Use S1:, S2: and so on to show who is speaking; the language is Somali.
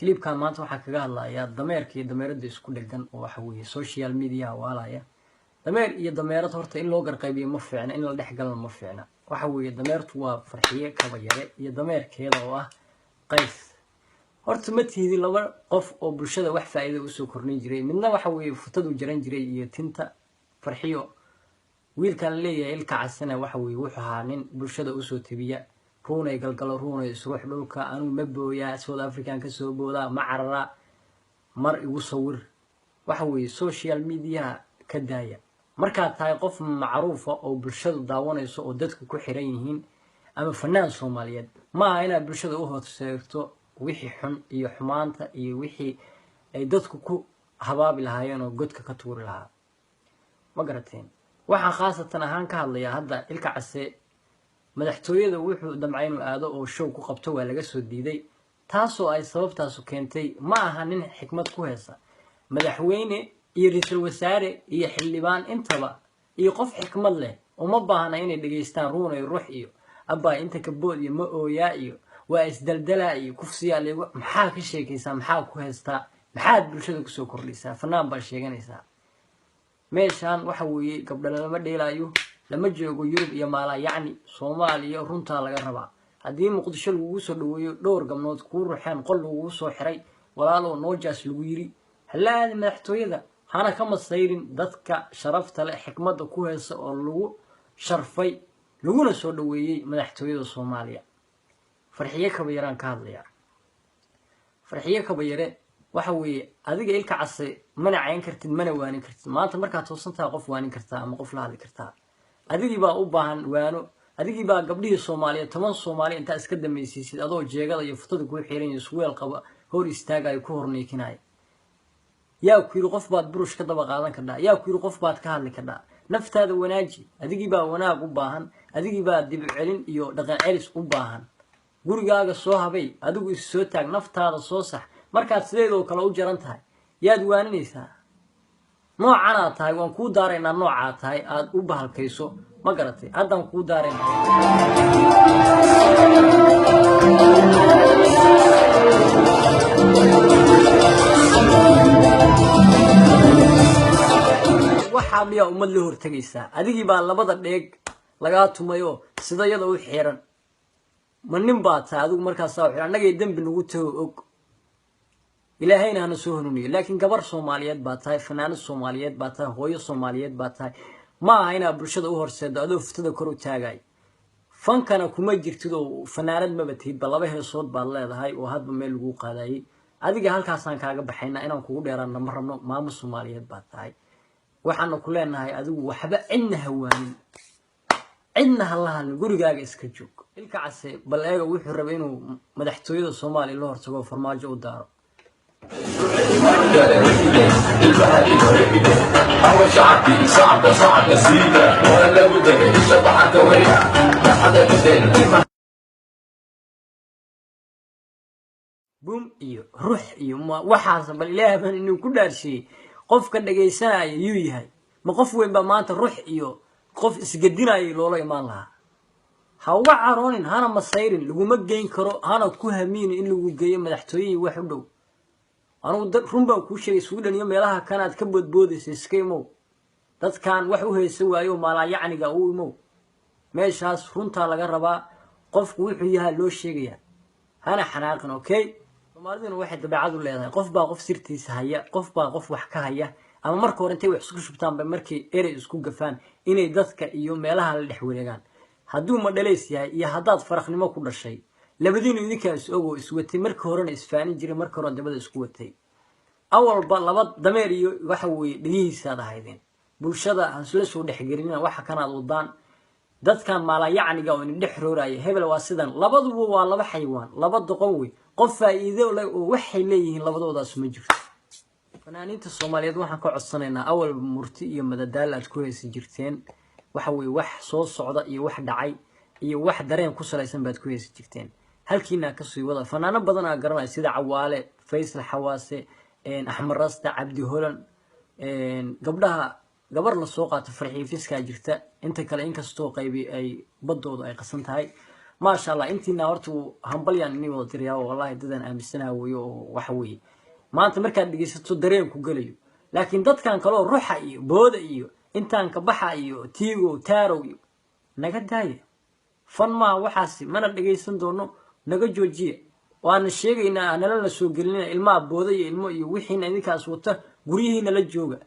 S1: كليب كان maanta waxa kaga hadlayaa dameerka iyo dameerada isku dhagan oo waxa weeye social media waalaya dameer iyo dameerad horta in loo garqaybiyo ma fiicna in la dhexgalno ma fiicna waxa weeye dameertu waa farxiye kaba yare iyo dameerkeeda oo ah qays horta ma tiidi laba qof oo bulshada wax faa'iido u soo kornay jiray midna waxa weeye futad u jaran jiray iyo tinta farxiyo wiilkan leeyahay ilka casana waxa weeye wuxuu ahaa nin bulshada u soo tabiya ruunay galgalo ruunay isugu xidhulka anu ma booyaa South African ka soo booda ma carara mar igu sawir waxa weeye social media ka daaya marka tahay qof macruuf oo bulshada daawanayso oo dadku ku xiran yihiin ama fanaan Soomaaliyeed ma ayna bulshada u horseerto wixii xun iyo xumaanta iyo wixii ay dadku ku habaabi lahaayeen oo godka ka tuuri lahaa ma garateen waxa khaasatan ahaan ka hadlaya hadda ilka case madaxtooyada wuxuu damcay inuu aado oo show ku qabto waa laga soo diiday taasoo ay sababtaas keentay ma aha nin xikmad ku heesa madaxweyne iyo ra'iisul wasaare iyo xildhibaan intaba iyo qof xikmad leh uma baahna inay dhageystaan ruunay ruux iyo abba inta ka bood iyo ma ooyaa iyo waa isdaldala iyo kufsiya leego maxaa ka sheekaysaa maxaa ku heestaa maxaad bulshada ku soo kordhisaa fanaan baa sheeganaysaa meeshan waxa weeye gabdho lama dheelaayo lama joogo Yurub iyo Maala yacni Soomaaliya runta laga rabaa hadii Muqdisho lagu soo dhaweeyo dhowr gabnood ku ruuxeen qol lagu soo xiray walaalo noojaas lagu yiri halaad madaxtooyada hana kama sayrin dadka sharafta leh xikmada ku heesa oo lagu sharfay laguna soo dhaweeyay madaxtooyada Soomaaliya farxiye kaba yaraan ka hadlaya farxiye kaba yare waxa weeye adiga ilka case mana cayn kartid mana waanin kartid maanta marka toosantaa qof waanin kartaa ama qof la hadli kartaa adigii baa u baahan waano adigii baa gabdhihii Soomaaliyeed 10 Soomaali inta iska dameysiisid adoo jeegada iyo futada ku xiran iyo suweel qaba hor istaagay ku horneekinay yaa ku yiri qof baad burush ka daba qaadan kartaa yaa ku yiri qof baad ka hadli kartaa naftaada wanaaji adigii baa wanaag u baahan adigii baa dib celin iyo dhaqan celis u baahan gurigaaga soo habay adigu is soo taag naftaada soo sax markaad sideedoo kale u jaran tahay yaad waaninaysaa noocana tahay waan ku daareynaa nooca tahay aad u bahalkayso ma garatay haddaan ku daareynaa waxa biya umad la hortagaysaa adigii baa labada dheeg laga tumayo sidayada u xiran ma nin baa tahay adigu markaas soo xiran anaga dambi nagu tago og ilaahayna hana soo hanuuniyo laakiin gabar Soomaaliyeed baa tahay fanaanad Soomaaliyeed baa tahay hooyo Soomaaliyeed baa tahay ma aha ina bulshada u horseedo adoo futada kor u taagay fankana kuma jirtido fanaanad ma batid laba heesood baad leedahay oo hadba meel lagu qaadayay adiga halkaas aan kaaga baxayna inaan kugu dheeraano ma rabno maamo Soomaaliyeed baa tahay waxaan ku leenahay adigu waxba cidna hawaanin cidna halahan gurigaaga iska joog ilka case bal eega wuxuu rabay inuu madaxtooyada Soomaaliya la hortago farmaajo u daaro
S2: هو شعبي صعب سيدة ولا بد من الشبعة ويا ما حدا بدل
S1: بوم iyo ruux iyo waxaas bal ilaahay baan inuu ku dhaarshay qofka dhageysanaya yuu yahay ma qof weyn ba maanta ruux iyo qof isgadinay loola imaan lahaa ha uga caroonin hana masayrin laguma geyn karo hana ku hamiin in lagu geeyo madaxtooyada wax u dhow anu dad runba ku sheegay Sweden iyo meelaha kanaad ka boodboodisay iskaymo dadkan wax u heysay waayo Maala yacniga uu imo meeshaas runta laga rabaa qofku wuxuu yahay loo sheegaya hana xanaaqin okay Soomaaliduna waxay dabeecad u leedahay qof baa qof sirtiisa haya qof baa qof wax ka haya ama marka hore intay wax isku shubtaan ba markii erey isku gafaan inay dadka iyo meelaha la dhex wareegaan hadduu ma dhaleys yahay iyo haddaad faraqnimo ku dhashay labadiina idinkaas ogo iswatay marka horena isfaanin jiray marka hore dabada isku watay awalba laba dameer iyo waxa weeye dhigihiisa ahaydeen bulshada aan soo dhexgelina waxa kanaad wadaan dadkan Maala yacniga oo in dhex rooraya hebel waa sidan labaduba waa laba xayawaan laba doqon way qof faa'iido leh oo waxay leeyihiin labadoodaas ma jirto fanaaniinta Soomaaliyeed waxaan ka codsanaynaa awal murti iyo madadaal aad ku heesi jirteen waxa weeye wax soo socda iyo wax dhacay iyo wax dareen ku salaysan baad ku heesi jirteen halkiina ka soo wada fanaano badan oo garanay sida Cawaale Faysal Xawaase Axmed Rasta Cabdi Holan gabdhaha gabar la soo qaato farxiye fiska jirta inta kale in kasto qaybi ay badooda ay qasan tahay ما شاء الله انتينا horta hambalyan inii wada tiriyaa wallahi dadan aaminsanahay oo waxa weeye maanta markaad dhigeysato dareen ku galayo laakiin dadkan kale oo ruuxa iyo booda iyo intaan ka baxa iyo tiigo taaro iyo naga daaya fan ma waxaasi mana dhigeysan doono naga joojiye waan sheegaynaa nala soo gelinaa ilmaha booda iyo ilmo iyo wixiina idinkaas wata guriyihiina la jooga